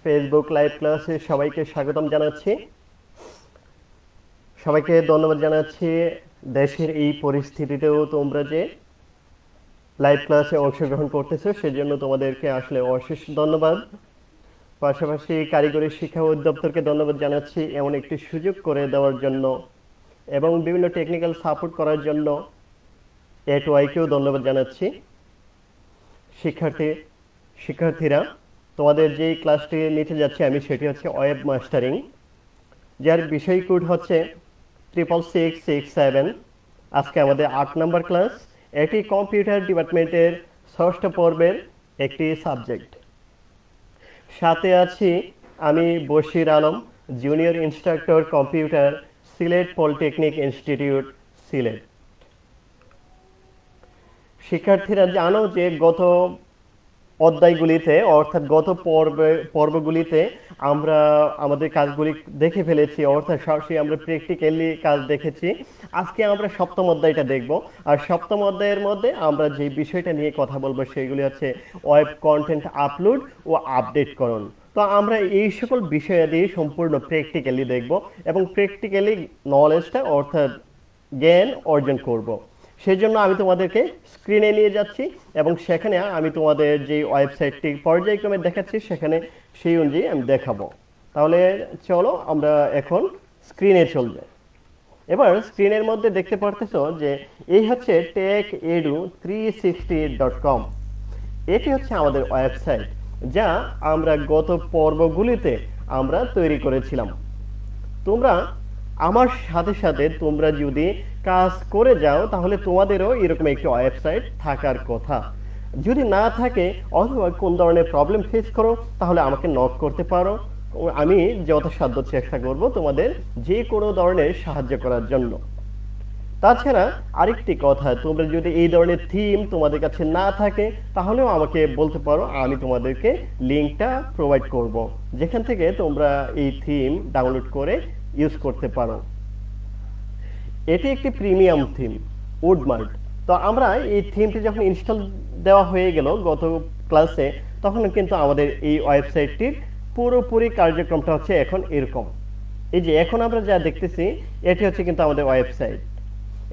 Facebook live ক্লাসে সবাইকে স্বাগতম জানাচ্ছি। সবাইকে ধন্যবাদ জানাচ্ছি। দেশের এই পরিস্থিতিতেও তোমরা যে লাইভ ক্লাসে অংশগ্রহণ করতেছো সেজন্য তোমাদেরকে আসলে অশেষ ধন্যবাদ। পাশাপাশি কারিগরি শিক্ষা অধিদপ্তরকে ধন্যবাদ জানাচ্ছি এমন একটি সুযোগ করে দেওয়ার জন্য এবং বিভিন্ন টেকনিক্যাল সাপোর্ট করার জন্য A2I-কেও ধন্যবাদ জানাচ্ছি। শিক্ষার্থীরা, তোমাদের যেই ক্লাসটি নিতে যাচ্ছি আমি সেটি হচ্ছে ওয়েব মাস্টারিং, যার বিষয় কোড হচ্ছে 66667। আজকে আমাদের 8 নম্বর ক্লাস। এটি কম্পিউটার ডিপার্টমেন্টের ষষ্ঠ পর্বের একটি সাবজেক্ট। সাথে আছি আমি Bashir Alam, junior instructor computer, Sylhet polytechnic institute, Sylhet. শিক্ষার্থীরা জানো যে গত অধ্যায়গুলিতে অর্থাৎ গত পর্বগুলিতে আমরা আমাদের কাজগুলি দেখে ফেলেছি, অর্থাৎ সরাসরি আমরা প্র্যাকটিক্যালি কাজ দেখেছি। আজকে আমরা সপ্তম অধ্যায়টা দেখব, আর সপ্তম অধ্যায়ের মধ্যে আমরা যে বিষয়টা নিয়ে কথা বলবো সেগুলি হচ্ছে ওয়েব কন্টেন্ট আপলোড ও আপডেটকরণ। তো আমরা এই সকল বিষয়াদি সম্পূর্ণ প্র্যাকটিক্যালি দেখব এবং প্র্যাকটিক্যালি নলেজটা অর্থাৎ জ্ঞান অর্জন করব। সেই জন্য আমি তোমাদেরকে স্ক্রিনে নিয়ে যাচ্ছি এবং সেখানে আমি তোমাদের যে ওয়েবসাইটটি পর্যায়ক্রমে দেখাচ্ছি সেখানে সেই অনুযায়ী আমি দেখাবো। তাহলে চলো আমরা এখন স্ক্রিনে চলবে। এবার স্ক্রিনের মধ্যে দেখতে পারতেছো যে এই হচ্ছে techedu360.com। এটি হচ্ছে আমাদের ওয়েবসাইট যা আমরা গত পর্বগুলিতে আমরা তৈরি করেছিলাম। তোমরা আমার সাথে সাথে তোমরা যদি কাজ করে যাও তাহলে তোমাদেরও এরকম একটি ওয়েবসাইট থাকার কথা। যদি না থাকে অথবা কোন ধরনের প্রবলেম ফেস করো তাহলে আমাকে নক করতে পারো, আমি যথাসাধ্য চেষ্টা করব তোমাদের যে কোনো ধরনের সাহায্য করার জন্য। তাছাড়া আরেকটি কথা, তোমরা যদি এই ধরনের থিম তোমাদের কাছে না থাকে তাহলেও আমাকে বলতে পারো, আমি তোমাদেরকে লিঙ্কটা প্রোভাইড করব যেখান থেকে তোমরা এই থিম ডাউনলোড করে ইউজ করতে পারো। এটি একটি প্রিমিয়াম থিম, উডমার্ট। তো আমরা এই থিমটি যখন ইনস্টল দেওয়া হয়ে গেল গত ক্লাসে, তখন কিন্তু আমাদের এই ওয়েবসাইটটির পুরোপুরি কার্যক্রমটা হচ্ছে এখন এরকম। এই যে এখন আমরা যা দেখতেছি এটি হচ্ছে কিন্তু আমাদের ওয়েবসাইট।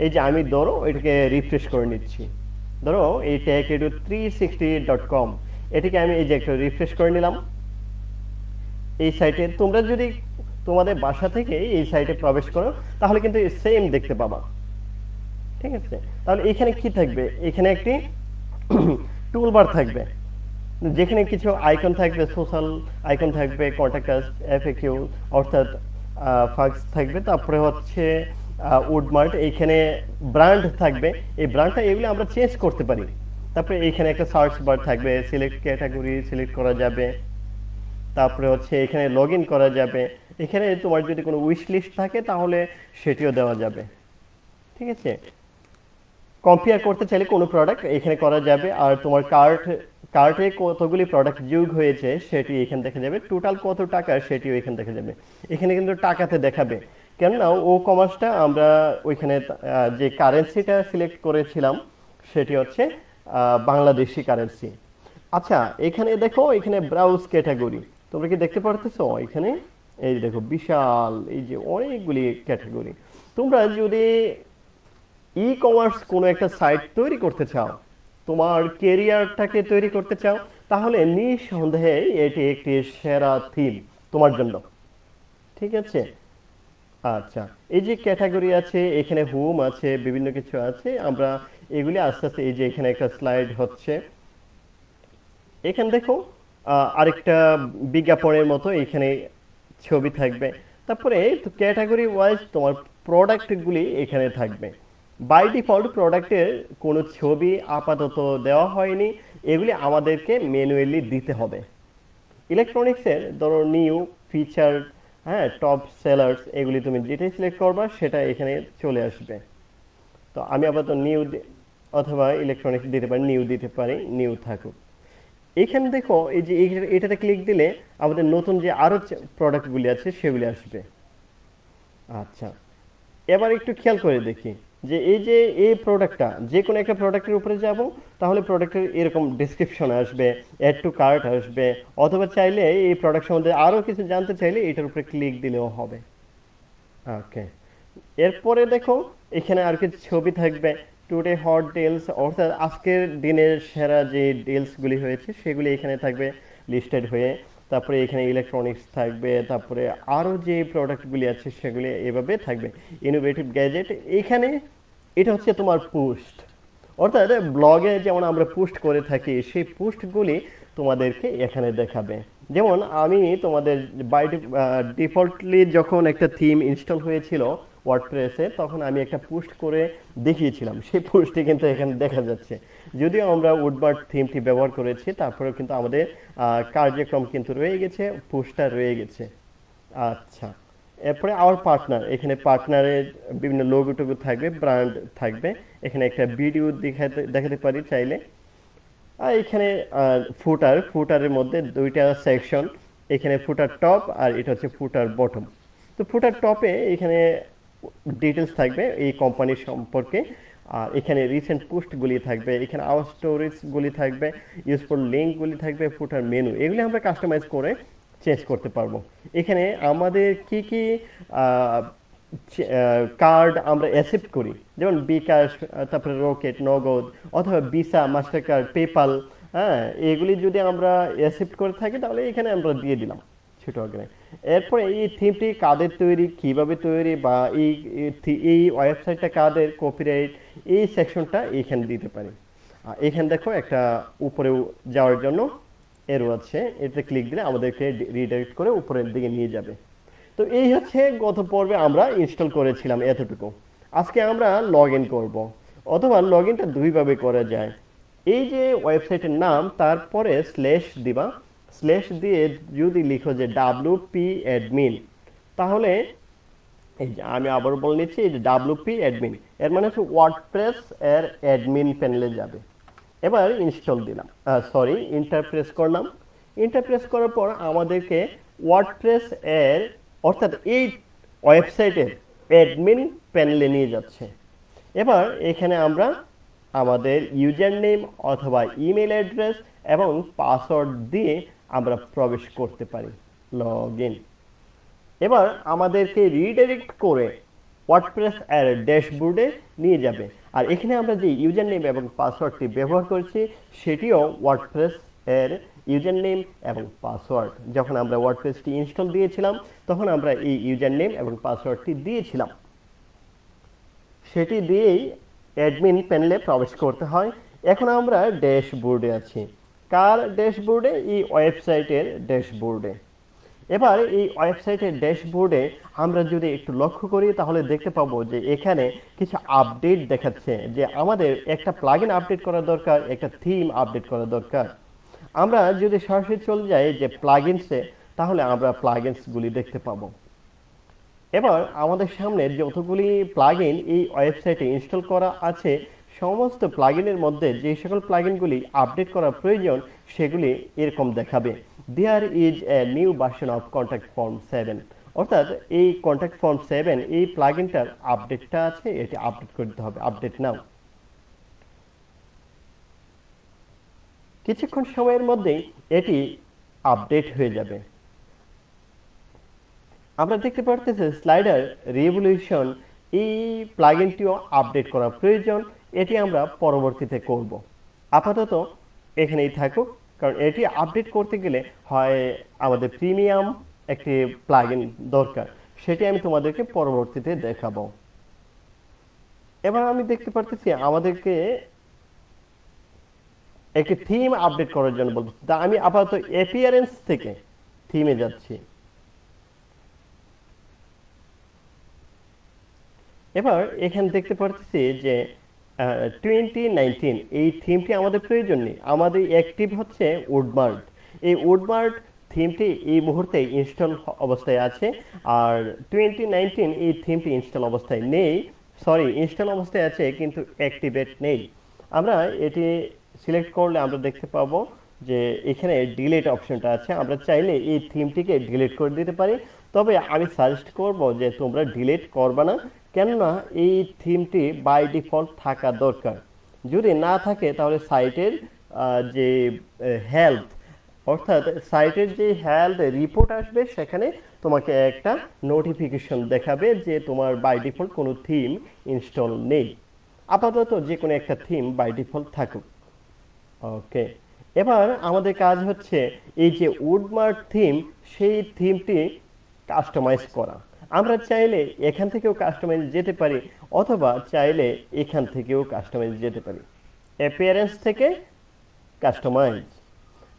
এই যে আমি ধরো এটাকে রিফ্রেশ করে নিচ্ছি, ধরো এই techedu360.com, এটিকে আমি এই যে একটু রিফ্রেশ করে নিলাম। এই সাইটে তোমরা যদি তোমাদের বাসা থেকে এই সাইটে প্রবেশ করো তাহলে কিন্তু সেম দেখতে পাবা, ঠিক আছে? তাহলে এখানে কি থাকবে? এখানে একটি টুলবার থাকবে যেখানে কিছু আইকন থাকবে, সোশ্যাল আইকন থাকবে, কন্টাক্ট আস, এফএকিউ অর্থাৎ ফাক্স থাকবে, তারপরে হচ্ছে উডমার্ট, এইখানে ব্র্যান্ড থাকবে। এই ব্র্যান্ডটা এগুলো আমরা চেঞ্জ করতে পারি। তারপরে এইখানে একটা সার্চ বার থাকবে, সিলেক্ট ক্যাটাগরি সিলেক্ট করা যাবে। তারপরে হচ্ছে এখানে লগ ইন করা যাবে। এখানে তোমার যদি কোনো উইশ লিস্ট থাকে তাহলে সেটিও দেওয়া যাবে, ঠিক আছে? কম্পেয়ার করতে চাইলে কোনো প্রোডাক্ট এখানে করা যাবে, আর তোমার কার্টে কতগুলি প্রোডাক্ট যোগ হয়েছে সেটি এখানে দেখা যাবে, টোটাল কত টাকা সেটিও এখানে দেখা যাবে। এখানে কিন্তু টাকাতে দেখাবে, কেননা ও কমার্সটা আমরা ওইখানে যে কারেন্সিটা সিলেক্ট করেছিলাম সেটি হচ্ছে বাংলাদেশি কারেন্সি। আচ্ছা, এখানে দেখো, এখানে ব্রাউজ ক্যাটাগরি, তোমরা কি দেখতে পারতেছো? এখানে এই দেখো বিশাল, এই যে অনেকগুলি ক্যাটাগরি। তোমরা যদি ই কমার্স কোনো একটা সাইট তৈরি করতে চাও, তোমার কেরিয়ারটাকে তৈরি করতে চাও, তাহলে নিঃসন্দেহে এটি একটি সেরা থিম তোমার জন্য, ঠিক আছে? আচ্ছা, এই যে ক্যাটাগরি আছে, এখানে হোম আছে, বিভিন্ন কিছু আছে, আমরা এগুলি আস্তে আস্তে, এই যে এখানে একটা স্লাইড হচ্ছে, এখানে দেখো আরেকটা বিজ্ঞাপনের মতো এখানে ছবি থাকবে। তারপরে ক্যাটাগরি ওয়াইজ তোমার প্রোডাক্টগুলি এখানে থাকবে। বাই ডিফল্ট প্রোডাক্টের কোনো ছবি আপাতত দেওয়া হয়নি, এগুলি আমাদেরকে ম্যানুয়ালি দিতে হবে। ইলেকট্রনিক্সের ধরো নিউ ফিচার, হ্যাঁ, টপ সেলার্স, এগুলি তুমি যেটাই সিলেক্ট করবা সেটা এখানে চলে আসবে। তো আমি আপাতত নিউ অথবা ইলেকট্রনিক্স দিতে পারি, নিউ দিতে পারি, নিউ থাকুক। এখানে দেখো এই যে এটাতে ক্লিক দিলে আমাদের নতুন যে আরো প্রোডাক্টগুলি আছে সেগুলি আসবে। আচ্ছা, এবার একটু খেয়াল করে দেখি, যে এই যে এই প্রোডাক্টটা যে কোনো একটা প্রোডাক্টের উপরে যাব, তাহলে প্রোডাক্টের এরকম ডেসক্রিপশন আসবে, অ্যাড টু কার্ট আসবে, অথবা চাইলে এই প্রোডাক্ট সম্বন্ধে আরও কিছু জানতে চাইলে এটার উপরে ক্লিক দিলেও হবে। ওকে, এরপরে দেখো এখানে আর কিছু ছবি থাকবে, টুডে হট ডিলস, অর্থাৎ আজকের দিনের সেরা যে ডিলসগুলি হয়েছে সেগুলি এখানে থাকবে লিস্টেড হয়ে। তারপরে এখানে ইলেকট্রনিক্স থাকবে, তারপরে আরও যে প্রোডাক্টগুলি আছে সেগুলি এভাবে থাকবে। ইনোভেটিভ গ্যাজেট এখানে, এটা হচ্ছে তোমার পোস্ট, অর্থাৎ ব্লগে যেমন আমরা পোস্ট করে থাকি সেই পোস্টগুলি তোমাদেরকে এখানে দেখাবে। যেমন আমি তোমাদের বাই ডিফল্টলি যখন একটা থিম ইনস্টল হয়েছিল ওয়ার্ডপ্রেসে, তখন আমি একটা পোস্ট করে দেখিয়েছিলাম, সেই পোস্টটি কিন্তু এখানে দেখা যাচ্ছে। যদিও আমরা উডবার্ড থিমটি ব্যবহার করেছি, তারপরেও কিন্তু আমাদের কার্যক্রম কিন্তু রয়ে গেছে, পোস্টটা রয়ে গেছে। আচ্ছা, এরপরে আওয়ার পার্টনার, এখানে পার্টনারের বিভিন্ন লোগো টোগো থাকবে, ব্র্যান্ড থাকবে। এখানে একটা ভিডিও দেখাতে পারি চাইলে। আর এখানে ফুটারের মধ্যে দুইটা সেকশন, এখানে ফুটার টপ আর এটা হচ্ছে ফুটার বটম। তো ফুটার টপে এখানে ডিটেলস থাকবে এই কোম্পানির সম্পর্কে, আর এখানে রিসেন্ট পোস্টগুলি থাকবে, এখানে আওয়ার স্টোরিজগুলি থাকবে, ইউজফুল লিঙ্কগুলি থাকবে, ফুটার মেনু, এগুলি আমরা কাস্টমাইজ করে চেঞ্জ করতে পারবো। এখানে আমাদের কি কি কার্ড আমরা অ্যাকসেপ্ট করি, যেমন বিকাশ, তারপরে রকেট, নগদ, অথবা ভিসা, মাস্টার কার্ড, পেপাল, হ্যাঁ, এগুলি যদি আমরা অ্যাকসেপ্ট করে থাকি তাহলে এখানে আমরা দিয়ে দিলাম ছোট আকারে। এরপরে এই থিমটি কাদের তৈরি, কিভাবে তৈরি, বা এই ওয়েবসাইটটা কাদের, কপিরাইট, এই সেকশনটা এখানে দিতে পারি। এখানে দেখো একটা উপরে যাওয়ার জন্য এরো আছে, এতে ক্লিক দিলে আমাদেরকে রিডাইরেক্ট করে উপরের দিকে নিয়ে যাবে। তো এই হচ্ছে গত পর্বে আমরা ইনস্টল করেছিলাম এতটুকু। আজকে আমরা লগ ইন করবো, অথবা লগ ইনটা দুইভাবে করা যায়। এই যে ওয়েবসাইটের নাম, তারপরে স্ল্যাশ দিবা, স্ল্যাশ দিয়ে যদি লিখো যে WP অ্যাডমিন, তাহলে এই যে আমি আবার বলে নিচ্ছি, এই যে WP অ্যাডমিন এর মানে হচ্ছে ওয়ার্ডপ্রেস এর অ্যাডমিন প্যানেলে যাবে। এবার ইনস্টল দিলাম, ইন্টারপ্রেস করলাম। ইন্টারপ্রেস করার পর আমাদেরকে ওয়ার্ডপ্রেস এর, অর্থাৎ এই ওয়েবসাইটের অ্যাডমিন প্যানেলে নিয়ে যাচ্ছে। এবার এখানে আমরা আমাদের ইউজার নেম অথবা ইমেল অ্যাড্রেস এবং পাসওয়ার্ড দিয়ে আমরা প্রবেশ করতে পারি, লগ ইন। এবার আমাদেরকে রিডাইরেক্ট করে ওয়ার্ডপ্রেস এর ড্যাশবোর্ডে নিয়ে যাবে। আর এখানে আমরা যে ইউজার নেম এবং পাসওয়ার্ডটি ব্যবহার করছি সেটিও ওয়ার্ডপ্রেস এর ইউজার নেম এবং পাসওয়ার্ড। যখন আমরা ওয়ার্ডপ্রেসটি ইনস্টল দিয়েছিলাম তখন আমরা এই ইউজার নেম এবং পাসওয়ার্ডটি দিয়েছিলাম, সেটি দিয়েই অ্যাডমিন প্যানেলে প্রবেশ করতে হয়। এখন আমরা ড্যাশবোর্ডে আছি। কার ড্যাশবোর্ডে? এই ওয়েবসাইটের ড্যাশবোর্ডে। এবার এই ওয়েবসাইটের ড্যাশবোর্ডে আমরা যদি একটু লক্ষ্য করি তাহলে দেখতে পাবো যে এখানে কিছু আপডেট দেখাচ্ছে, যে আমাদের একটা প্লাগইন আপডেট করা দরকার, একটা থিম আপডেট করা দরকার। আমরা যদি সরাসরি চলে যাই যে প্লাগইনসে, তাহলে আমরা প্লাগইনসগুলি দেখতে পাবো। এবার আমাদের সামনে যতগুলি প্লাগইন এই ওয়েবসাইটে ইনস্টল করা আছে, সমস্ত প্লাগইনের মধ্যে যে সকল প্লাগইনগুলি আপডেট করা প্রয়োজন সেগুলি এরকম দেখাবে, there is a new version of contact form 7, অর্থাৎ এই কন্ট্যাক্ট ফর্ম 7 এই প্লাগইনটার আপডেটটা আছে, এটি আপডেট করতে হবে, আপডেট নাও। কিছুক্ষণ সময়ের মধ্যেই এটি আপডেট হয়ে যাবে। আমরা দেখতে পারতেছি স্লাইডার রিভলিউশন, এই প্লাগইনটিও আপডেট করা প্রয়োজন, এটি আমরা পরবর্তীতে করব। আপাতত এখানেই থাকুক, কারণ এটি আপডেট করতে গেলে হয় আমাদের প্রিমিয়াম একটি প্লাগইন দরকার, সেটি আমি তোমাদেরকে পরবর্তীতে দেখাবো। এবার আমি দেখতে পারতেছি আমাদেরকে একটি থিম আপডেট করার জন্য বলতেছি, তা আমি আপাতত অ্যাপিয়ারেন্স থেকে থিমে যাচ্ছি। এবার এখানে দেখতে পাচ্ছি যে 2019 এই থিমটি আমাদের প্রয়োজন নেই, আমাদের অ্যাক্টিভ হচ্ছে উডবার্ড। এই উডবার্ড থিমটি এই মুহূর্তে ইনস্টল অবস্থায় আছে, আর 2019 এই থিমটি ইনস্টল অবস্থায় নেই, ইনস্টল অবস্থায় আছে কিন্তু অ্যাক্টিভেট নেই। আমরা এটি সিলেক্ট করলে আমরা দেখতে পাবো যে এখানে ডিলিট অপশনটা আছে, আমরা চাইলে এই থিমটিকে ডিলিট করে দিতে পারি। তবে আমি সাজেস্ট করব যে তোমরা ডিলিট করবে না, কেননা এই থিমটি বাই ডিফল্ট থাকা দরকার। যদি না থাকে তাহলে সাইটের যে হেলথ, অর্থাৎ সাইটের যে হেলথ রিপোর্ট আসবে সেখানে তোমাকে একটা নোটিফিকেশন দেখাবে যে তোমার বাই ডিফল্ট কোনো থিম ইনস্টল নেই। আপাতত যে কোনো একটা থিম বাই ডিফল্ট থাকুক। ওকে, এবার আমাদের কাজ হচ্ছে এই যে উডমার্ক থিম, সেই থিমটি কাস্টমাইজ করা। আমরা চাইলে এখান থেকেও কাস্টমাইজ যেতে পারি, অথবা চাইলে এখান থেকেও কাস্টমাইজ যেতে পারি। অ্যাপিয়ারেন্স থেকে কাস্টমাইজ,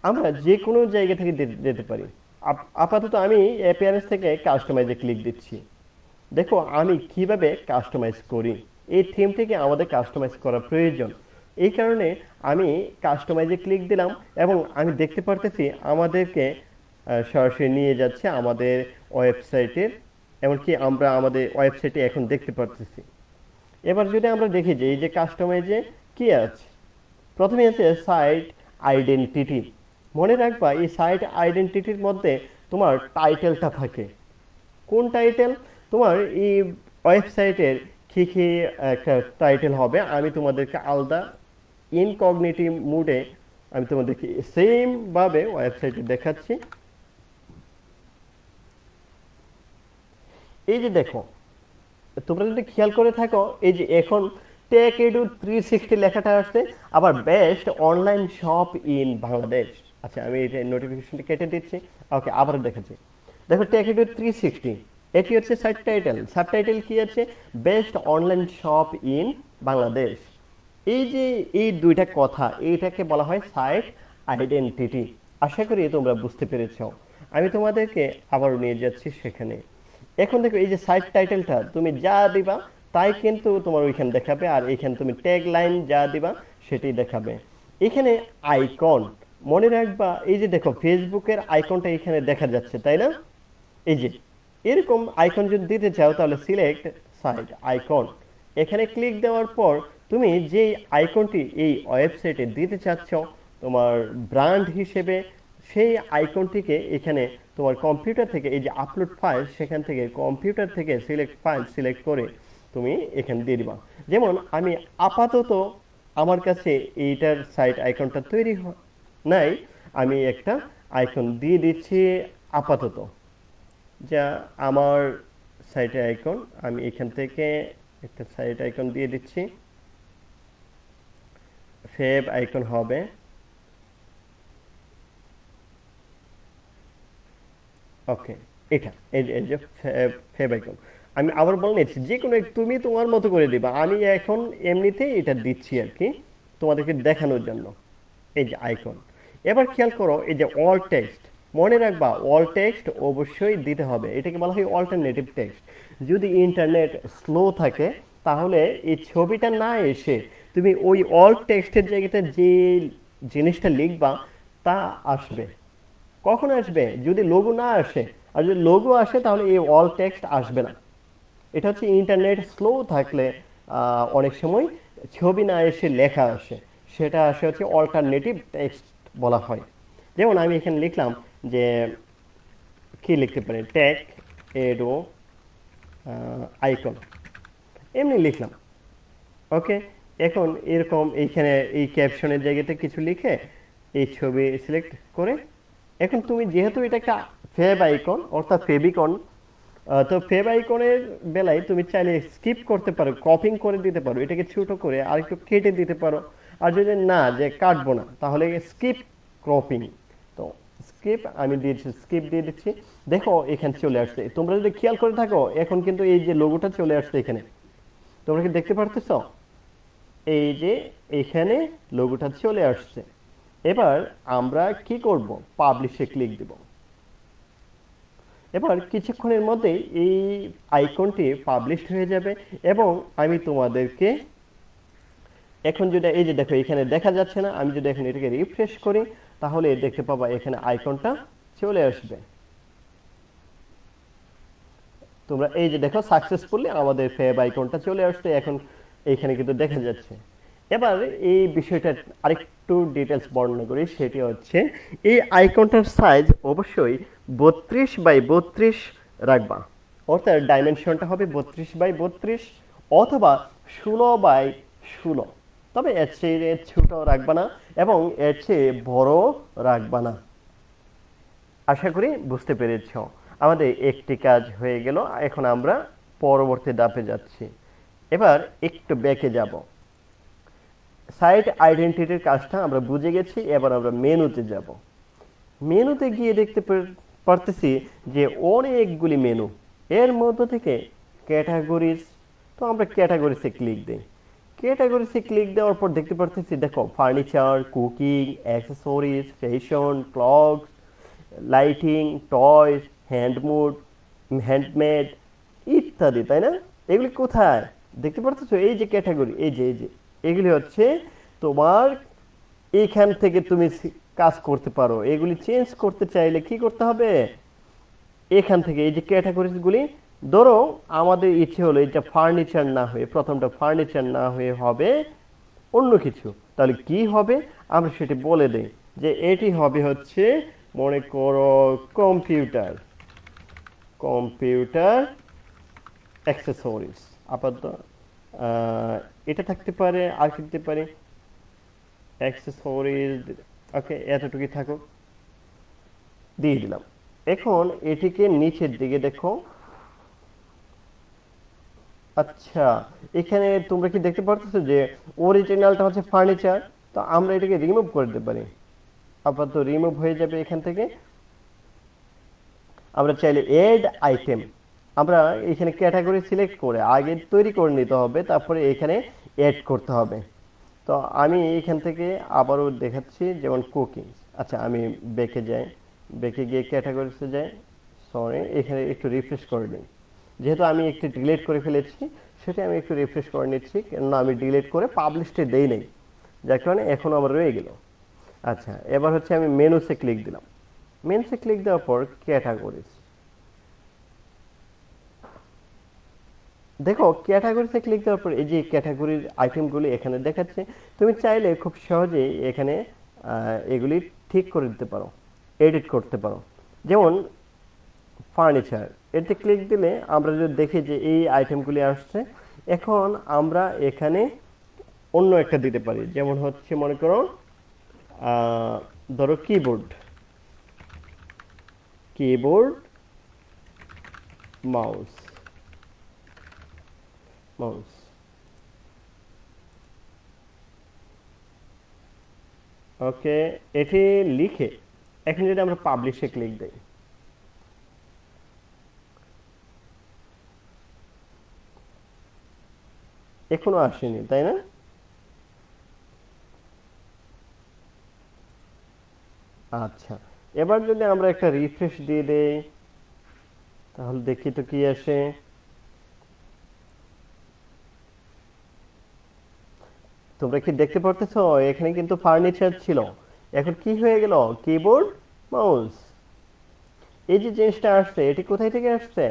আমরা যে কোনো জায়গা থেকে যেতে পারি। আপাতত আমি অ্যাপিয়ারেন্স থেকে কাস্টমাইজে ক্লিক দিচ্ছি। দেখো আমি কিভাবে কাস্টমাইজ করি। এই থিমটিকে আমাদের কাস্টমাইজ করা প্রয়োজন, এই কারণে আমি কাস্টমাইজে ক্লিক দিলাম এবং আমি দেখতে পারতেছি আমাদেরকে সরাসরি নিয়ে যাচ্ছে আমাদের ওয়েবসাইটের, এমনকি আমরা আমাদের ওয়েবসাইটে এখন দেখতে পারতেছি। এবার যদি আমরা দেখি যে এই যে কাস্টমাইজে কি আছে, প্রথমে আছে সাইট আইডেন্টিটি। মনে রাখবা এই সাইট আইডেন্টিটির মধ্যে তোমার টাইটেলটা থাকে। কোন টাইটেল? তোমার এই ওয়েবসাইটের কি কি একটা টাইটেল হবে, আমি তোমাদেরকে আলাদা ইনকগনিটিভ মোডে আমি তোমাদেরকে সেম ভাবে ওয়েবসাইটে দেখাচ্ছি। এই যে দেখো, তোমরা যদি খেয়াল করে থাকো, এই যে এখন টেক এডু 360 লেখাটা আসছে, আবার best online shop in Bangladesh. আচ্ছা, আমি এই নোটিফিকেশনটা কেটে দিচ্ছি। ওকে, আবার দেখাচ্ছি। দেখো টেক এডু 360, এটি হচ্ছে সাবটাইটেল। সাবটাইটেল কি আছে? Best online shop in Bangladesh. এই যে এই দুইটা কথা, এইটাকে বলা হয় সাইট আইডেন্টিটি। আশা করি তোমরা বুঝতে পেরেছো। আমি তোমাদেরকে আবার নিয়ে যাচ্ছি সেখানে। এখন দেখো এই যে সাইট টাইটেলটা তুমি যা দিবা তাই কিন্তু তোমার ওইখানে দেখাবে, আর এখানে তুমি ট্যাগ লাইন যা দিবা সেটাই দেখাবে। এখানে আইকন মনে রাখবা, এই যে দেখো ফেসবুকের আইকনটা এখানে দেখা যাচ্ছে, তাই না? এই যে এরকম আইকন যদি দিতে চাও তাহলে সিলেক্ট সাইট আইকন। এখানে ক্লিক দেওয়ার পর তুমি যে আইকনটি এই ওয়েবসাইটে দিতে চাচ্ছ তোমার ব্র্যান্ড হিসেবে, সেই আইকনটিকে এখানে তোমার কম্পিউটার থেকে এই যে আপলোড ফাইল, সেখান থেকে কম্পিউটার থেকে সিলেক্ট ফাইল সিলেক্ট করে তুমি এখানে দিয়ে দিবা। যেমন আমি আপাতত আমার কাছে এইটার সাইট আইকনটা তৈরি নাই, আমি একটা আইকন দিয়ে দিচ্ছি আপাতত, যা আমার সাইটের আইকন। আমি এখান থেকে একটা সাইট আইকন দিয়ে দিচ্ছি, ফেভ আইকন হবে। ওকে, এটা এই যে ফেভ আইকন। আমি আবার বলে নিচ্ছি, যে কোনো তুমি তোমার মতো করে দিবা। আমি এখন এমনিতেই এটা দিচ্ছি আর কি তোমাদেরকে দেখানোর জন্য। এই যে আইকন। এবার খেয়াল করো এই যে অল টেক্সট, মনে রাখবা অল টেক্সট অবশ্যই দিতে হবে। এটাকে বলা হয় অল্টারনেটিভ টেক্সট। যদি ইন্টারনেট স্লো থাকে তাহলে এই ছবিটা না এসে তুমি ওই অল টেক্সটের জায়গাতে যে জিনিসটা লিখবা তা আসবে। কখন আসবে? যদি লোগো না আসে। আর যদি লোগো আসে তাহলে এই অল টেক্সট আসবে না। এটা হচ্ছে ইন্টারনেট স্লো থাকলে অনেক সময় ছবি না এসে লেখা আসে, সেটা আসে হচ্ছে অল্টারনেটিভ টেক্সট বলা হয়। যেমন আমি এখানে লিখলাম যে কি লিখতে পারি, টেক এডো আইকন, এমনি লিখলাম। ওকে, এখন এরকম এইখানে এই ক্যাপশনের জায়গাতে কিছু লিখে এই ছবি সিলেক্ট করে, এখন তুমি যেহেতু এটা একটা ফেভ আইকন অর্থাৎ ফেভিকন, তো ফেভ আইকনের বেলায় তুমি চাইলে স্কিপ করতে পারো, কপিং করে দিতে পারো, এটাকে ছোট করে আর একটু কেটে দিতে পারো। আর যদি না যে কাটবো না তাহলে স্কিপ ক্রপিং, তো স্কিপ আমি দিয়েছি, স্কিপ দিয়ে দিচ্ছি। দেখো এখানে চলে আসছে। তোমরা যদি খেয়াল করে থাকো এখন কিন্তু এই যে লোগোটা চলে আসছে এখানে, তোমরা কি দেখতে পারতেছ? এই যে এখানে লোগোটা চলে আসছে। এবার আমরা কি করব? পাবলিশে ক্লিক দেব। এবার কিছুক্ষণের মধ্যে এই আইকনটি পাবলিশ হয়ে যাবে এবং আমি তোমাদেরকে এখন যদি এই যে দেখো এখানে দেখা যাচ্ছে না, আমি যদি এখন এটাকে রিফ্রেশ করি তাহলে দেখতে পাবা এখানে আইকনটা চলে আসবে। তোমরা এই যে দেখো সাকসেসফুলি আমাদের ফেভ আইকনটা চলে আসছে, এখন এইখানে কিন্তু দেখা যাচ্ছে। এবার এই বিষয়টা আরেকটু ডিটেলস বর্ণনা করি, সেটি হচ্ছে এই আইকনটার সাইজ অবশ্যই 32 বাই 32 রাখবা। অর্থাৎ ডাইমেনশনটা হবে 32x32 অথবা 16x16। তবে এর চেয়ে ছোট রাখবা না এবং এর চেয়ে বড় রাখবা না। আশা করি বুঝতে পেরেছ। আমাদের একটি কাজ হয়ে গেল, এখন আমরা পরবর্তী ধাপে যাচ্ছি। এবার একটু ব্যাকে যাব। সাইট আইডেন্টিটির কাজটা আমরা বুঝে গেছি, এবার আমরা মেনুতে যাব। মেনুতে গিয়ে দেখতে পারতেছি যে অনেকগুলি মেনু, এর মধ্য থেকে ক্যাটাগরিজ। তো আমরা ক্যাটাগরিজে ক্লিক দিই। ক্যাটাগরিজে ক্লিক দেওয়ার পর দেখতে পারতেছি, দেখো furniture, cooking, accessories, fashion, clothes, lighting, toys, handmade ইত্যাদি, তাই না? এগুলি কোথায় দেখতে পারতেছো? এই যে ক্যাটাগরি, এই যে এগুলি হচ্ছে তোমার, এইখান থেকে তুমি কাজ করতে পারো। এগুলি চেঞ্জ করতে চাইলে কি করতে হবে? এখান থেকে এই যে ক্যাটাগরিজগুলি, ধরো আমাদের ইচ্ছে হলো এটা ফার্নিচার না হয়ে, প্রথমটা ফার্নিচার না হয়ে হবে অন্য কিছু, তাহলে কি হবে আমরা সেটি বলে দেই যে এটি হবে হচ্ছে, মনে করো কম্পিউটার অ্যাক্সেসরিজ। আপাতত এটা থাকতে পারে, আর কি দিতে পারে, অ্যাক্সেসরিজ। ওকে, এতটুকুই থাকুক, দিয়ে দিলাম। এখন এটিকে নিচের দিকে দেখো। আচ্ছা, এখানে তোমরা কি দেখতে পারতেছো যে অরিজিনালটা হচ্ছে ফার্নিচার, তো আমরা এটাকে রিমুভ করে দিতে পারি। আপাতত রিমুভ হয়ে যাবে এখান থেকে। আমরা চাইলে এড আইটেম, আমরা এখানে ক্যাটাগরি সিলেক্ট করে আগে তৈরি করে নিতে হবে, তারপরে এখানে এড করতে হবে। তো আমি এখান থেকে আবারও দেখাচ্ছি, যেমন কুকিং। আচ্ছা, আমি বেকে যাই, বেকে গিয়ে ক্যাটাগরিতে যাই। সরি, এখানে একটু রিফ্রেশ করে নিই। যেহেতু আমি একটু ডিলিট করে ফেলেছি, সেটা আমি একটু রিফ্রেশ করে নিচ্ছি, কেননা আমি ডিলিট করে পাবলিশে দেই নাই, যার কারণে এখন আবার রয়ে গেল। আচ্ছা, এবার হচ্ছে আমি মেনুসে ক্লিক দিলাম। মেনুসে ক্লিক দেওয়ার পর ক্যাটাগরিজ, দেখো ক্যাটাগরিতে ক্লিক দেওয়ার পর এই যে ক্যাটাগরির আইটেমগুলি এখানে দেখাচ্ছে। তুমি চাইলে খুব সহজেই এখানে এগুলি ঠিক করে দিতে পারো, এডিট করতে পারো। যেমন ফার্নিচার, এতে ক্লিক দিলে আমরা যদি দেখি যে এই আইটেমগুলি আসছে, এখন আমরা এখানে অন্য একটা দিতে পারি। যেমন হচ্ছে মনে করো ধরো কিবোর্ড, মাউস। ওকে, এটি লিখে এখন যদি আমরা পাবলিশে ক্লিক দেই, এখনো আসেনি, তাই না? আচ্ছা, এবার যদি আমরা একটা রিফ্রেশ দিয়ে দেই, তাহলে দেখি তো কি আসে। তোমরা কি দেখতে পারতেছো? এখানে কিন্তু ফার্নিচার ছিল, এখন কি হয়ে গেল? Keyboard, mouse. এই যে জিনিসটা আসছে, এটি কোথায় থেকে আসছে?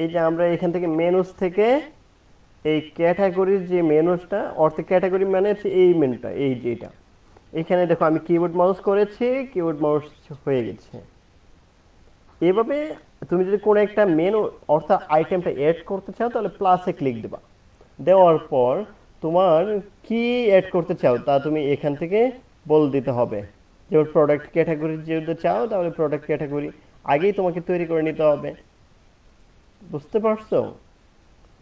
এই যে আমরা এখান থেকে মেনুস থেকে, এই ক্যাটাগরির যে মেনুসটা, অর্থাৎ ক্যাটাগরি মানে হচ্ছে এই মেনুটা, এই যে এটা, এখানে দেখো আমি কিবোর্ড মাউস করেছি, কিবোর্ড মাউস হয়ে গেছে। এভাবে তুমি যদি কোনো একটা মেনু অর্থাৎ আইটেমটা অ্যাড করতে চাও, তাহলে প্লাসে ক্লিক দেবা। দেওয়ার পর তোমার কি অ্যাড করতে চাও তা তুমি এখান থেকে বলে দিতে হবে। যেমন প্রোডাক্ট ক্যাটাগরি যদি চাও, তাহলে প্রোডাক্ট ক্যাটাগরি আগেই তোমাকে তৈরি করে নিতে হবে। বুঝতে পারছো?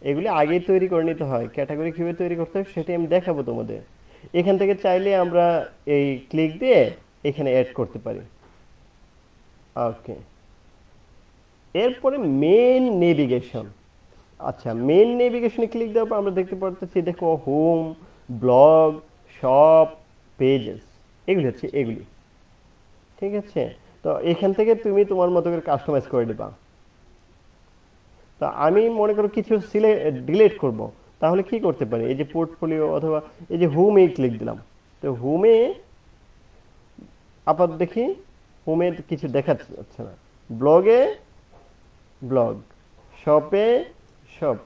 এগুলি আগেই তৈরি করে নিতে হয়। ক্যাটাগরি কিভাবে তৈরি করতে হয় সেটা আমি দেখাবো তোমাদের। এখান থেকে চাইলে আমরা এই ক্লিক দিয়ে এখানে অ্যাড করতে পারি। ওকে, এরপরে মেন নেভিগেশন। আচ্ছা, মেন নেভিগেশনে ক্লিক দেওয়ার পর আমরা দেখতে পাচ্ছি, দেখো হোম, ব্লগ, শপ, পেজেস, এগুলি হচ্ছে এগুলি। ঠিক আছে, তো এখান থেকে তুমি তোমার মতো করে কাস্টমাইজ করে দিবা। তো আমি মনে করো কিছু ডিলিট করব, তাহলে কি করতে পারি? এই যে পোর্টফোলিও অথবা এই যে হোমে ক্লিক দিলাম। তো হোমে আপাতত দেখি, হোমে কিছু দেখা যাচ্ছে না। ব্লগে ব্লগ, শপে শপ।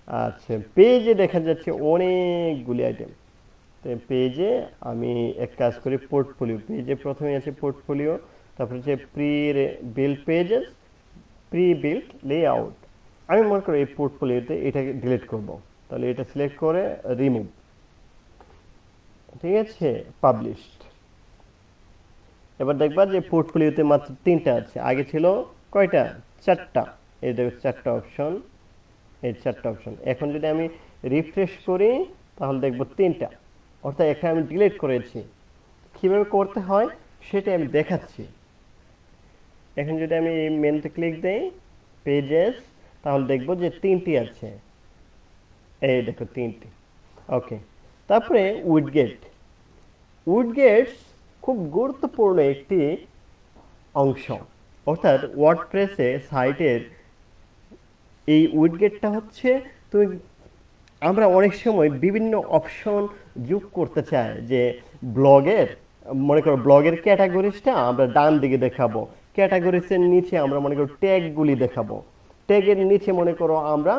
আচ্ছা, পেজে দেখা যাচ্ছে অনেকগুলি আইটেম। তো পেজে আমি এক কাজ করি, পোর্টফোলিও পেজে প্রথমে আছে পোর্টফোলিও, তারপরে হচ্ছে pre build pages, pre built layout. আমি মনে করি এই পোর্টফোলিওতে এটাকে ডিলিট করব, তাহলে এটা সিলেক্ট করে রিমুভ, ঠিক আছে, পাবলিশড। এবার দেখবা যে পোর্টফোলিওতে মাত্র 3টা আছে, আগে ছিল কয়টা? 4টা। এই দেখো 4টা অপশন, এই 4টা অপশন। এখন যদি আমি রিফ্রেশ করি তাহলে দেখব 3টা, অর্থাৎ একটা আমি ডিলিট করেছি। কিভাবে করতে হয় সেটা আমি দেখাচ্ছি। এখন যদি আমি এই মেনুতে ক্লিক দেই পেজেস, তাহলে দেখব যে 3টি আছে, এই দেখো 3টি। ওকে, তারপরে উইডগেট। উইডগেটস খুব গুরুত্বপূর্ণ একটি অংশ, অর্থাৎ ওয়ার্ডপ্রেসে সাইটের এই উইডগেটটা হচ্ছে তুমি, আমরা অনেক সময় বিভিন্ন অপশন যোগ করতে চাই, যে ব্লগের, মনে করো ব্লগের ক্যাটাগরিজটা আমরা ডান দিকে দেখাবো, ক্যাটাগরিজের নিচে আমরা মনে করো ট্যাগগুলি দেখাবো, ট্যাগের নিচে মনে করো আমরা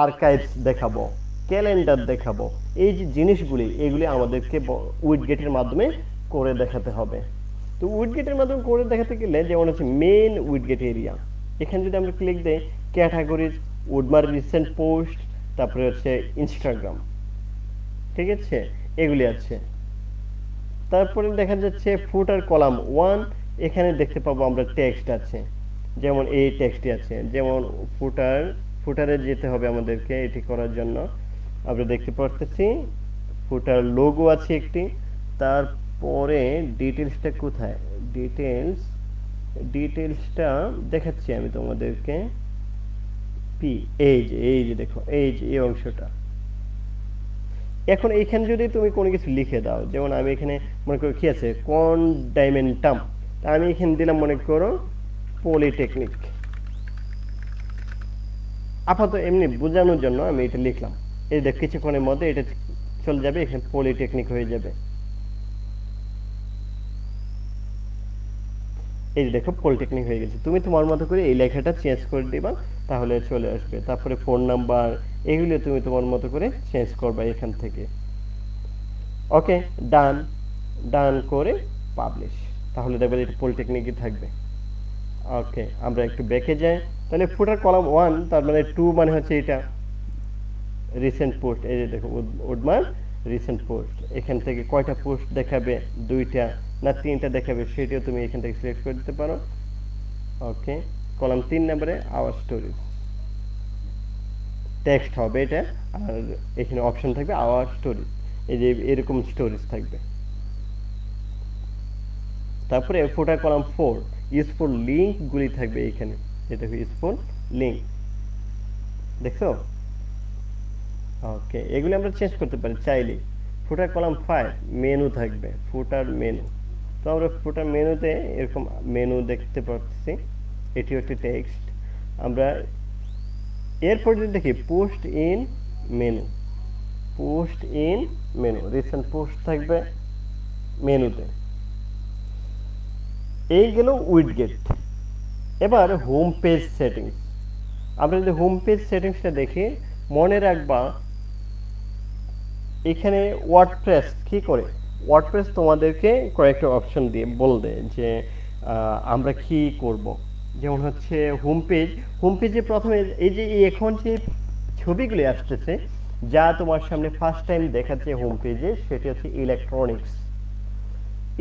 আর্কাইভস দেখাবো, ক্যালেন্ডার দেখাবো। এই যে জিনিসগুলি, এগুলি আমাদেরকে উইডগেটের মাধ্যমে করে দেখাতে হবে। তো উইডগেটের মাধ্যমে করে দেখাতে গেলে যেমন হচ্ছে মেইন উইডগেট এরিয়া, এখানে যদি আমরা ক্লিক দেই ক্যাটাগরিজ, উডমার রিসেন্ট পোস্ট, তারপরে হচ্ছে ইনস্টাগ্রাম, ঠিক আছে, এগুলি আছে। তারপরে দেখা যাচ্ছে ফুটার কলাম 1, এখানে দেখতে পাবো আমরা টেক্সট আছে, যেমন এই টেক্সটটি আছে, যেমন ফুটারে যেতে হবে আমাদেরকে এটি করার জন্য। আমরা দেখতে পাচ্ছি ফুটার লোগো আছে একটি, তারপরে ডিটেলসটা কোথায়? ডিটেলসটা দেখাচ্ছি আমি তোমাদেরকে, এই যে দেখো, এই যে এই অংশটা। এখন এখানে যদি তুমি কোনো কিছু লিখে দাও, যেমন আমি এখানে মনে করো কি আছে, কনডাইমেন্টাম, তা আমি এখানে দিলাম মনে করো পলিটেকনিক। আপাতত এমনি বোঝানোর জন্য আমি এটা লিখলাম, এই দেখ কিছুক্ষণের মধ্যে এটা চলে যাবে, এখানে পলিটেকনিক হয়ে যাবে। এই যে দেখো পলিটেকনিক হয়ে গেছে। তুমি তোমার মতো করে এই লেখাটা চেঞ্জ করে দিবা, তাহলে চলে আসবে। তারপরে ফোন নাম্বার, এগুলো তুমি তোমার মতো করে চেঞ্জ করবা এখান থেকে। ওকে, ডান করে পাবলিশ, তাহলে দেখবে এটা পলিটেকনিকই থাকবে। ওকে, আমরা একটু ব্যাকে যাই। তাহলে ফুটার কলাম 1, তার মানে 2 মানে হচ্ছে এটা রিসেন্ট পোস্ট। এই যে দেখো উডমার রিসেন্ট পোস্ট, এখান থেকে কয়টা পোস্ট দেখাবে? 2টা না 3টা দেখাবে, সেটিও তুমি এখান থেকে সিলেক্ট করে দিতে পারো। ওকে, কলাম 3 নম্বরে আওয়ার স্টোরিজ, টেক্সট হবে এটা, আর এখানে অপশন থাকবে আওয়ার স্টোরিজ, এই যে এরকম স্টোরিজ থাকবে। তারপরে ফুটার কলাম 4, ইউজফুল লিঙ্ক গুলি থাকবে এখানে, এই দেখো ইউজফুল লিঙ্ক, দেখছো? ওকে, এগুলি আমরা চেঞ্জ করতে পারি চাইলে। ফুটার কলাম 5, মেনু থাকবে, ফুটার মেনু। তো আমরা ফুটার মেনুতে এরকম মেনু দেখতে পাচ্ছি, এটি একটি টেক্সট। আমরা এরপর যদি দেখি post in menu, recent post থাকবে মেনুতে। এই গেল উইডগেট। এবার হোম পেজ সেটিংস। আমরা যদি হোম পেজ সেটিংসটা দেখি, মনে রাখবা এখানে ওয়ার্ডপ্রেস কি করে, ওয়ার্ডপ্রেস তোমাদেরকে কয়েকটা অপশন দিয়ে বলবে যে আমরা কি করব। যেমন হচ্ছে হোম পেজে প্রথমে এই যে এখন যে ছবিগুলি আসতেছে, যা তোমার সামনে ফার্স্ট টাইম দেখাচ্ছে হোম পেজে, সেটি হচ্ছে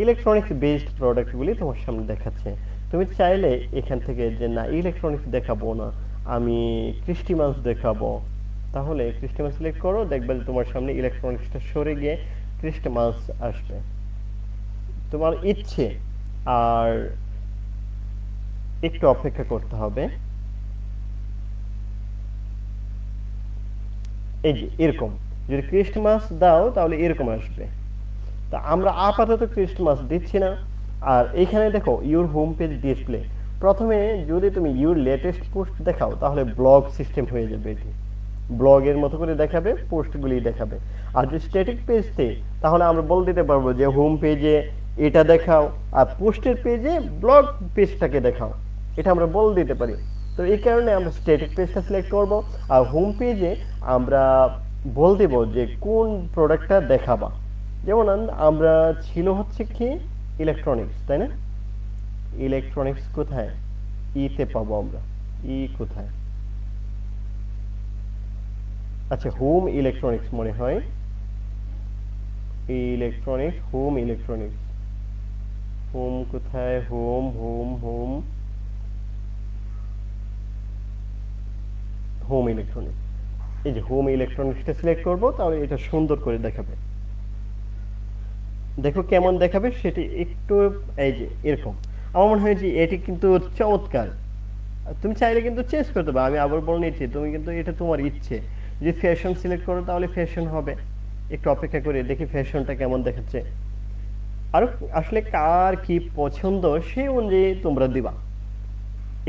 ইলেকট্রনিক্স বেসড প্রোডাক্টগুলি তোমার সামনে দেখাচ্ছে। তুমি চাইলে এখান থেকে যে না ইলেকট্রনিক্স দেখাবো না, আমি ক্রিস্টিমাস দেখাবো, তাহলে ক্রিস্টিমাস সিলেক্ট করো, দেখবে যে তোমার সামনে ইলেকট্রনিক্সটা সরে গিয়ে ক্রিস্টমাস আসবে। তোমার ইচ্ছে, আর একটু অপেক্ষা করতে হবে। এই যে এরকম যদি ক্রিস্টমাস দাও তাহলে এরকম আসবে। তা আমরা আপাতত ক্রিস্টমাস দিচ্ছি না। আর এখানে দেখো ইউর হোম পেজ ডিসপ্লে, প্রথমে যদি তুমি ইউর লেটেস্ট পোস্ট দেখাও তাহলে ব্লগ সিস্টেম হয়ে যাবে, এটি ব্লগের মতো করে দেখাবে, পোস্টগুলি দেখাবে। আর যদি স্ট্যাটিক পেজতে, তাহলে আমরা বলে দিতে পারবো যে হোম পেজে এটা দেখাও, আর পোস্টের পেজে ব্লগ পেজটাকে দেখাও, এটা আমরা বলে দিতে পারি। তো এই কারণে আমরা স্ট্যাটিক পেজটা সিলেক্ট করব, আর হোম পেজে আমরা বল দেব যে কোন প্রোডাক্টটা দেখাবা। যেমন আমরা ছিল হচ্ছে কি ইলেকট্রনিক্স, তাই না? ইলেকট্রনিক্স কোথায়? ইতে পাবো আমরা, ই কোথায়, আচ্ছা হোম ইলেকট্রনিক্স মনে হয়, ইলেকট্রনিক্স, হোম ইলেকট্রনিক্স, হোম কোথায়, home home home, home electronics, এই যে হোম ইলেকট্রনিক্সটা সিলেক্ট করব, তাহলে এটা সুন্দর করে দেখাবে। দেখো কেমন দেখাবে সেটি একটু, এই যে এরকম। আমার মনে হয় যে এটি কিন্তু চমৎকার। তুমি চাইলে কিন্তু চেঞ্জ করতে পারো, আমি আবার বলে নিচ্ছি, তুমি কিন্তু এটা তোমার ইচ্ছে, যদি ফ্যাশন সিলেক্ট করো তাহলে ফ্যাশন হবে। একটু অপেক্ষা করে দেখি ফ্যাশনটা কেমন দেখাচ্ছে। আর আসলে কার কি পছন্দ সেই অনুযায়ী তোমরা দিবা,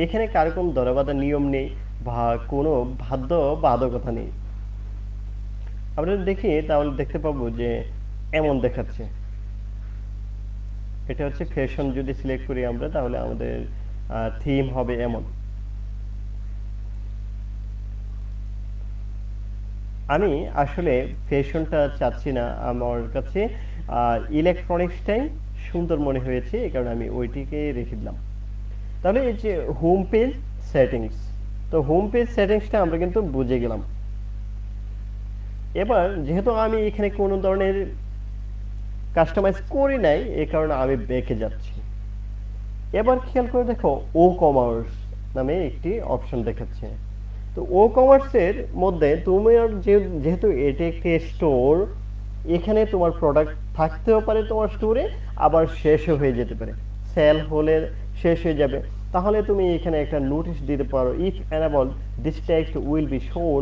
এখানে কার কোনো ধরাবাঁধা নিয়ম নেই বা কোনো বাধ্যবাধকতা নেই। আমরা দেখি তাহলে দেখতে পাবো যে এমন দেখাচ্ছে। এটা হচ্ছে ফ্যাশন, যদি সিলেক্ট করি আমরা তাহলে আমাদের থিম হবে এমন। আমি আসলে ফ্যাশনটা চাচ্ছি না, আমার কাছে ইলেকট্রনিক্সটাই সুন্দর মনে হয়েছে, এই কারণে আমি ওইটিকে রেখে দিলাম। তাহলে এই যে হোম পেজ সেটিংস, তো হোম পেজ সেটিংসটা আমরা কিন্তু বুঝে গেলাম। এবার যেহেতু আমি এখানে কোনো ধরনের কাস্টমাইজ করি নাই, এই কারণে আমি ব্যাকে যাচ্ছি। এবার খেয়াল করে দেখো ও কমার্স নামে একটি অপশন দেখাচ্ছে। তো ও কমার্সের মধ্যে তোমার যেহেতু এটি একটি স্টোর, এখানে তোমার প্রোডাক্ট থাকতেও পারে তোমার স্টোরে, আবার শেষও হয়ে যেতে পারে, সেল হলে শেষ হয়ে যাবে। তাহলে তুমি এখানে একটা নোটিশ দিতে পারো, if enable this text will be shown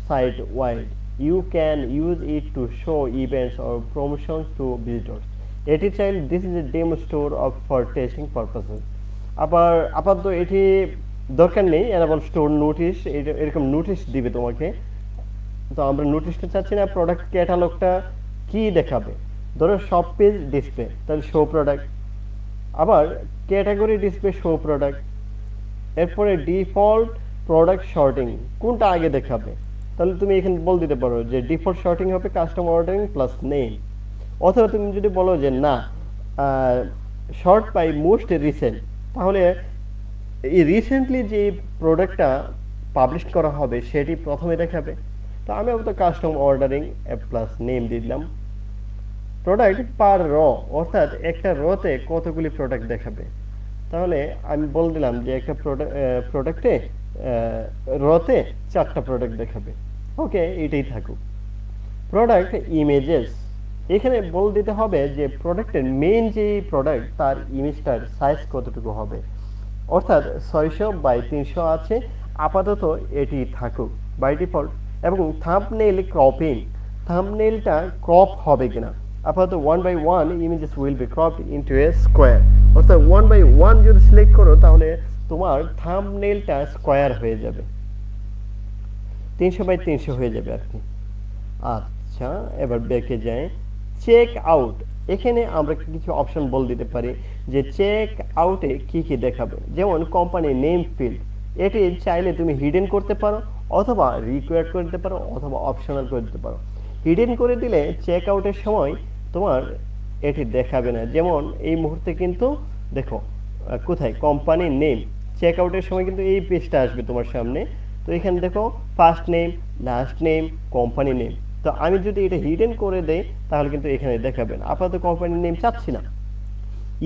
site wide, you can use it to show events or promotion to visitors, এটি চাইলে this is a demo store of for testing purposes. আবার আপাতত এটি দরকার নেই, এনাবল স্টোর নোটিশ, এরকম notice দিবে তোমাকে। তো আমরা নোটিশটা চাচ্ছি না, প্রোডাক্ট ক্যাটালগটা কি দেখাবে, ধরো সব পেজ ডিসপ্লে, তাহলে শো প্রোডাক্ট, আবার ক্যাটাগরি ডিসপ্লে শো প্রোডাক্ট, এরপরে ডিফল্ট প্রোডাক্ট শর্টিং কোনটা আগে দেখাবে, তাহলে তুমি এখানে বল দিতে পারো যে ডিফল্ট শর্টিং হবে কাস্টমার অর্ডারিং প্লাস নেম। অথবা তুমি যদি বলো যে না শর্ট বাই মোস্ট রিসেন্ট, তাহলে এই রিসেন্টলি যে প্রোডাক্টটা পাবলিশ করা হবে সেটি প্রথমে দেখাবে। তো আমি তো কাস্টম অর্ডারিং প্লাস নেম দিয়ে দিলাম। প্রোডাক্ট পার র, অর্থাৎ একটা রতে কতগুলি প্রোডাক্ট দেখাবে, তাহলে আমি বলে দিলাম যে একটা প্রোডাক্টে রতে 4টা প্রোডাক্ট দেখাবে। ওকে, এটাই থাকুক। প্রোডাক্ট ইমেজেস, এখানে বলে দিতে হবে যে প্রোডাক্টের মেইন যে প্রোডাক্ট তার ইমেজটার সাইজ কতটুকু হবে, অর্থাৎ 600 বাই 300 আছে, আপাতত এটি থাকুক বাই ডিফল্ট। এবং থাম্বনেইল ক্রপিং, থাম্বনেইলটা ক্রপ হবে কিনা, আপাতত 1/1 images will be cropped into a square, অর্থাৎ 1/1 যদি সিলেক্ট করো তাহলে তোমার থাম্বনেইলটা স্কোয়ার হয়ে যাবে, 300 বাই 300 হয়ে যাবে আর কি। আচ্ছা, এবার ব্যাকে যাই। চেক আউট, এখানে আমরা কিছু অপশন বল দিতে পারি যে চেক আউটে কি কি দেখাবে, যেমন কোম্পানি নেম ফিল্ড, এটি চাইলে তুমি হিডেন করতে পারো, অথবা রিকোয়ার্ড করে দিতে পারো, অথবা অপশনাল করে দিতে পারো। হিডেন করে দিলে চেক আউটের সময় তোমার এটি দেখাবে না, যেমন এই মুহূর্তে কিন্তু দেখো কোথায় কোম্পানি নেম, চেক আউটের সময় কিন্তু এই পেজটা আসবে তোমার সামনে। তো এখানে দেখো first name, last name, company name. তো আমি যদি এটা হিডেন করে দেই তাহলে কিন্তু এখানে দেখাবে না, আপাতত কোম্পানির নেম চাচ্ছি না।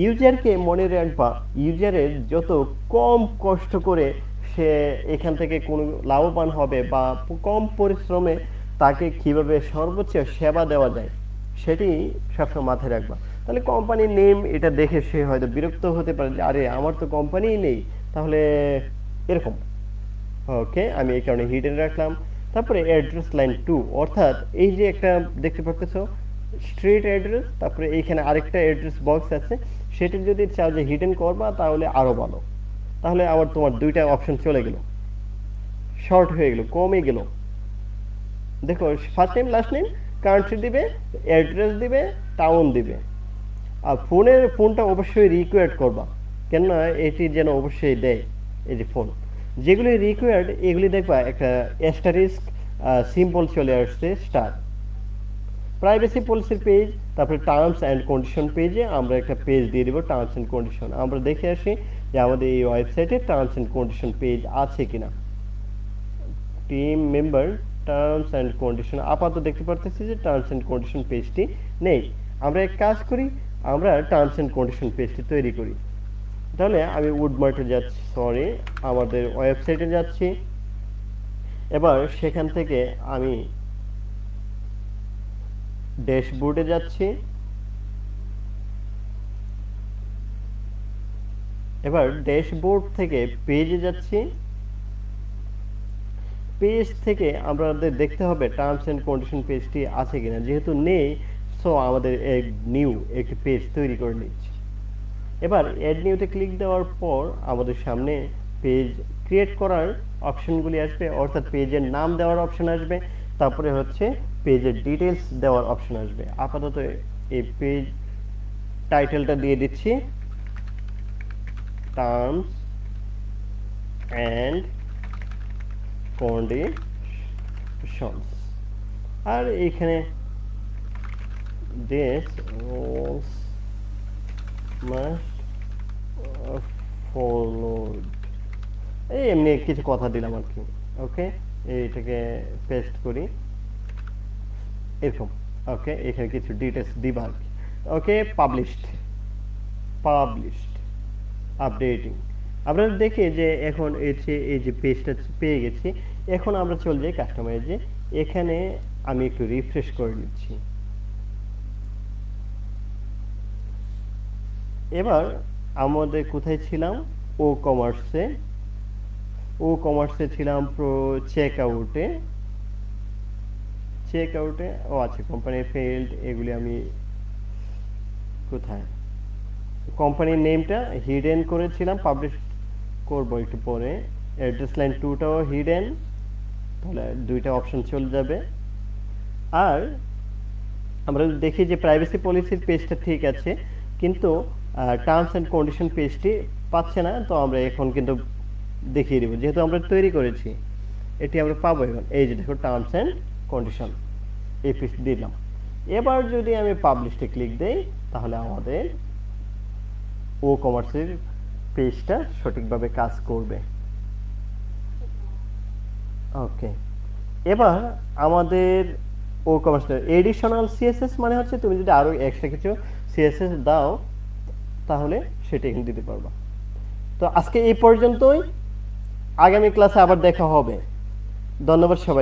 ইউজারকে মনে রাখবা, ইউজারের যত কম কষ্ট করে সে এখান থেকে কোনো লাভবান হবে বা কম পরিশ্রমে তাকে কিভাবে সর্বোচ্চ সেবা দেওয়া যায় সেটি সবসময় মাথায় রাখবা। তাহলে কোম্পানির নেম এটা দেখে সে হয়তো বিরক্ত হতে পারে যে আরে আমার তো কোম্পানিই নেই, তাহলে এরকম। ওকে, আমি এই কারণে হিডেন রাখলাম। তারপরে অ্যাড্রেস লাইন 2, অর্থাৎ এই যে একটা দেখতে পাচ্ছ স্ট্রিট অ্যাড্রেস, তারপরে এইখানে আরেকটা অ্যাড্রেস বক্স আছে, সেটা যদি চাও যে হিডেন করবা তাহলে আরো ভালো, তাহলে আবার তোমার দুইটা অপশন চলে গেল, শর্ট হয়ে গেল, কমে গেল। দেখো first name, last name, country দিবে, অ্যাড্রেস দিবে, টাউন দিবে। আর ফোনটা অবশ্যই রিকোয়ার্ড করবা, কেননা এটি যেন অবশ্যই দেয়। এই যে ফোন যেগুলি রিকোয়ার্ড, এগুলি দেখবা একটা অ্যাস্টারিস্ক সিম্বল চলে আসছে, স্টার। প্রাইভেসি পলিসির পেজ, তারপরে টার্মস অ্যান্ড কন্ডিশন পেজে আমরা একটা পেজ দিয়ে দেবো টার্মস অ্যান্ড কন্ডিশন। আমরা দেখে আসি যে আমাদের এই ওয়েবসাইটে টার্মস অ্যান্ড কন্ডিশন পেজ আছে কিনা। Team member terms and condition, আপাতত দেখতে পারতেছি যে টার্মস অ্যান্ড কন্ডিশন পেজটি নেই। আমরা এক কাজ করি, আমরা টার্মস অ্যান্ড কন্ডিশন পেজটি তৈরি করি। তাহলে আমি উডমার্টে যাচ্ছি, সরি আমাদের ওয়েবসাইটে যাচ্ছি। এবার সেখান থেকে আমি ড্যাশবোর্ডে যাচ্ছি। এবার ড্যাশবোর্ড থেকে পেজে যাচ্ছি। পেজ থেকে আমাদের দেখতে হবে টার্মস অ্যান্ড কন্ডিশন পেজটি আছে কিনা। যেহেতু নেই, সো আমাদের নিউ একটি পেজ তৈরি করে নিচ্ছি। এবার অ্যাড নিউতে ক্লিক দেওয়ার পর আমাদের সামনে পেজ ক্রিয়েট করার অপশনগুলি আসবে, অর্থাৎ পেজের নাম দেওয়ার অপশন আসবে, তারপরে হচ্ছে পেজের ডিটেলস দেওয়ার অপশন আসবে। আপাতত এই পেজ টাইটেলটা দিয়ে দিচ্ছি টার্মস অ্যান্ড কন্ডিশনস, আর এইখানে দিস রুলস মাস্ট ফলোড, এই এমনি কিছু কথা দিলাম আর কি। ওকে, এইটাকে পেস্ট করি এরকম। ওকে, এখানে কিছু ডিটেলস দিবা আর কি। ওকে, পাবলিশড আপডেটিং। আমরা দেখি যে এখন এই যে পেজটা পেয়ে গেছি। এখন আমরা চলে যাই কাস্টমাইজে। এখানে আমি একটু রিফ্রেশ করে নিচ্ছি। এবার আমাদের কোথায় ছিলাম? ও কমার্সে ছিলাম চেক আউটে। ও আচ্ছা, কোম্পানি ফেল্ড, এগুলি আমি কোথায় কোম্পানির নেমটা হিডেন করেছিলাম, পাবলিশ করব একটু পরে। অ্যাড্রেস লাইন 2টাও হিডেন, তাহলে দুইটা অপশন চলে যাবে। আর আমরা দেখি যে প্রাইভেসি পলিসির পেজটা ঠিক আছে, কিন্তু টার্মস অ্যান্ড কন্ডিশন পেজটি পাচ্ছে না। তো আমরা এখন কিন্তু দেখিয়ে দিব, যেহেতু আমরা তৈরি করেছি এটি আমরা পাবো। এখন এই যে দেখো টার্মস অ্যান্ড কন্ডিশন, এই পেজ দিলাম। এবার যদি আমি পাবলিশে ক্লিক দেই, তাহলে আমাদের ও কমার্সের পেজটা সঠিকভাবে কাজ করবে। ওকে, এবার আমাদের ও কমার্সের এডিশনাল সিএসএস মানে হচ্ছে তুমি যদি আরো এক্সট্রা কিছু সিএসএস দাও তাহলে সেটা এখানে দিতে পারবা। তো আজকে এই পর্যন্তই, আগামী ক্লাসে আবার দেখা হবে। ধন্যবাদ সবাই।